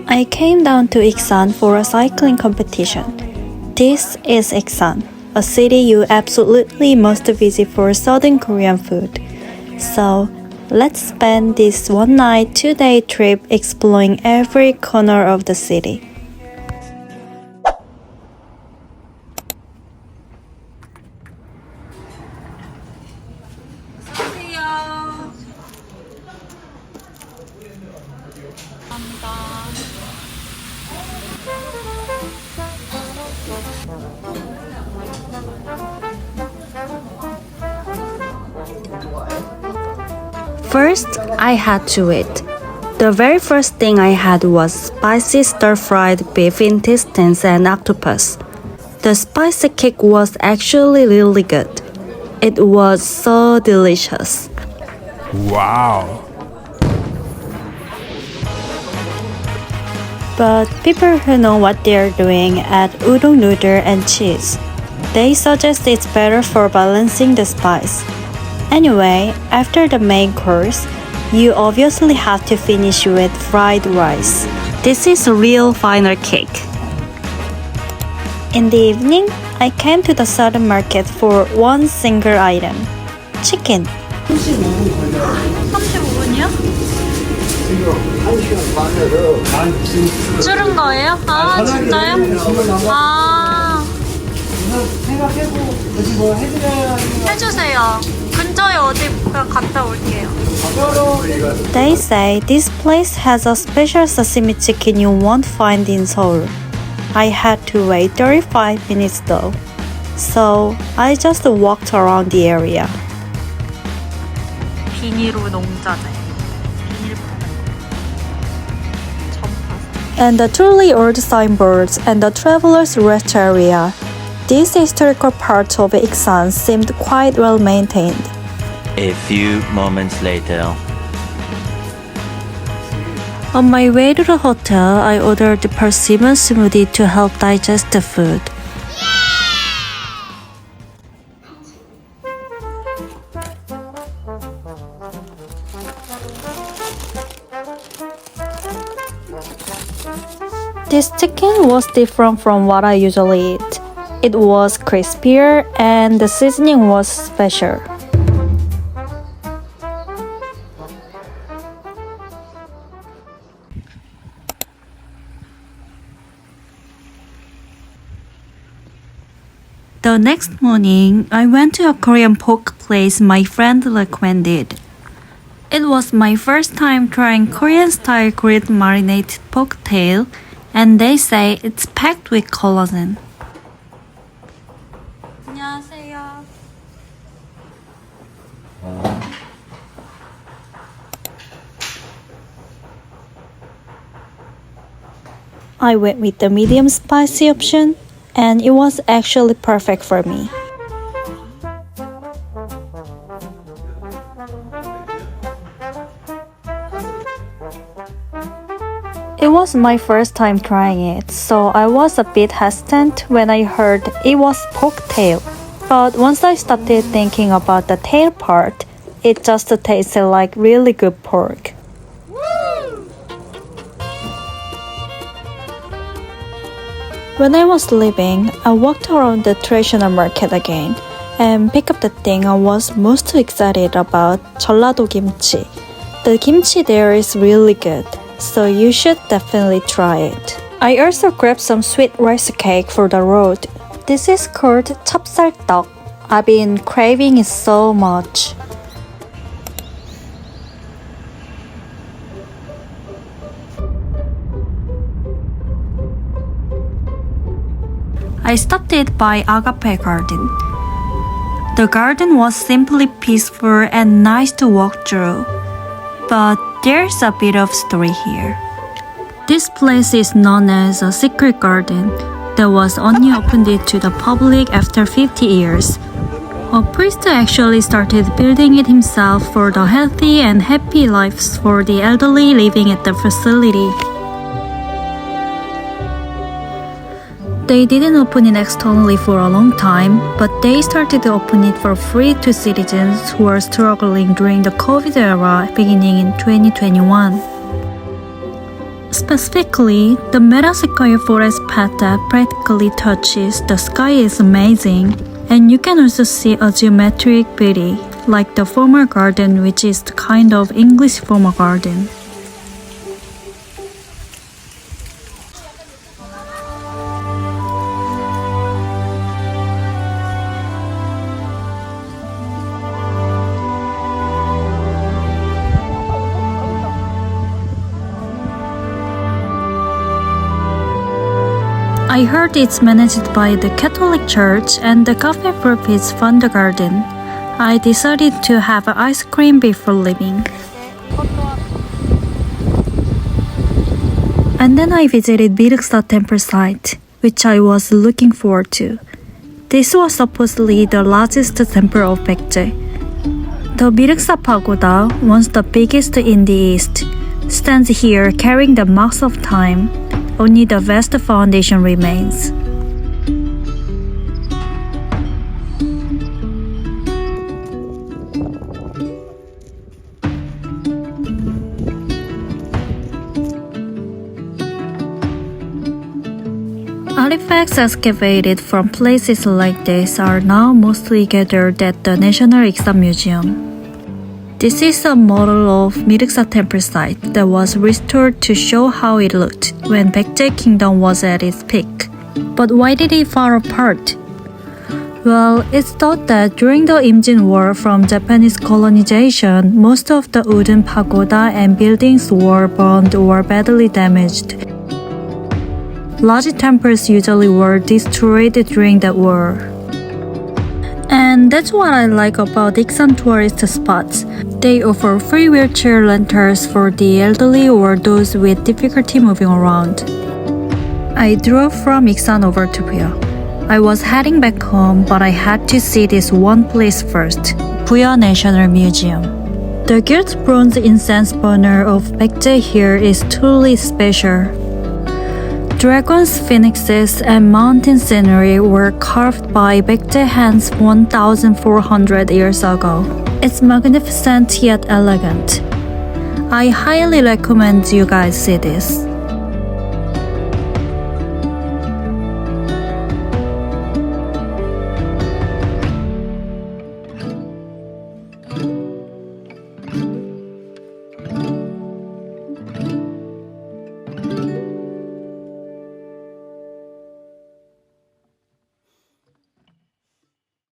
I came down to Iksan for a cycling competition. This is Iksan, a city you absolutely must visit for Southern Korean food. So, let's spend this one night, 2-day trip exploring every corner of the city. First, I had to eat. The very first thing I had was spicy stir-fried beef intestines and octopus. The spicy kick was actually really good. It was so delicious. Wow! But people who know what they're doing add udon noodle and cheese. They suggest it's better for balancing the spice. Anyway, after the main course, you obviously have to finish with fried rice. This is a real final kick. In the evening, I came to the southern market for one single item, chicken. 35분이요? 줄은 거예요? 아, 진짜요? 아. 해주세요. 근처에 어디 갔다 올게요. They say this place has a special sesame chicken you won't find in Seoul. I had to wait 35 minutes though. So I just walked around the area. 비닐로 농자재. And the truly old signboards and the traveler's rest area. This historical part of Iksan seemed quite well maintained. A few moments later. On my way to the hotel, I ordered the persimmon smoothie to help digest the food. This chicken was different from what I usually eat. It was crispier and the seasoning was special. The next morning, I went to a Korean pork place my friend recommended. It was my first time trying Korean-style grilled marinated pork tail, and they say it's packed with collagen. 안녕하세요. I went with the medium spicy option, and it was actually perfect for me. It was my first time trying it, so I was a bit hesitant when I heard it was pork tail. But once I started thinking about the tail part, it just tasted like really good pork. When I was leaving, I walked around the traditional market again and picked up the thing I was most excited about, 전라도 kimchi. The kimchi there is really good, so you should definitely try it. I also grabbed some sweet rice cake for the road. This is called 찹쌀떡. I've been craving it so much. I stopped it by Agape garden. The garden was simply peaceful and nice to walk through. But there's a bit of story here. This place is known as a secret garden that was only opened to the public after 50 years. A priest actually started building it himself for the healthy and happy lives for the elderly living at the facility. They didn't open it externally for a long time, but they started to open it for free to citizens who are struggling during the COVID era beginning in 2021. Specifically, the Metasequoia forest path that practically touches the sky is amazing, and you can also see a geometric beauty, like the formal garden, which is the kind of English formal garden. I heard it's managed by the Catholic Church and the cafe profits fund the garden. I decided to have ice cream before leaving. And then I visited Mireuksa Temple site, which I was looking forward to. This was supposedly the largest temple of Baekje. The Mireuksa Pagoda, once the biggest in the east, stands here carrying the marks of time. Only the vast foundation remains. Artifacts excavated from places like this are now mostly gathered at the National Iksan Museum. This is a model of Mireuksa Temple site that was restored to show how it looked when Baekje Kingdom was at its peak. But why did it fall apart? Well, it's thought that during the Imjin War from Japanese colonization, most of the wooden pagoda and buildings were burned or badly damaged. Large temples usually were destroyed during that war. And that's what I like about Iksan tourist spots. They offer free wheelchair rentals for the elderly or those with difficulty moving around. I drove from Iksan over to Buyeo. I was heading back home, but I had to see this one place first, Buyeo National Museum. The gilt bronze incense burner of Baekje here is truly special. Dragons, phoenixes, and mountain scenery were carved by Baekje hands 1,400 years ago. It's magnificent yet elegant. I highly recommend you guys see this.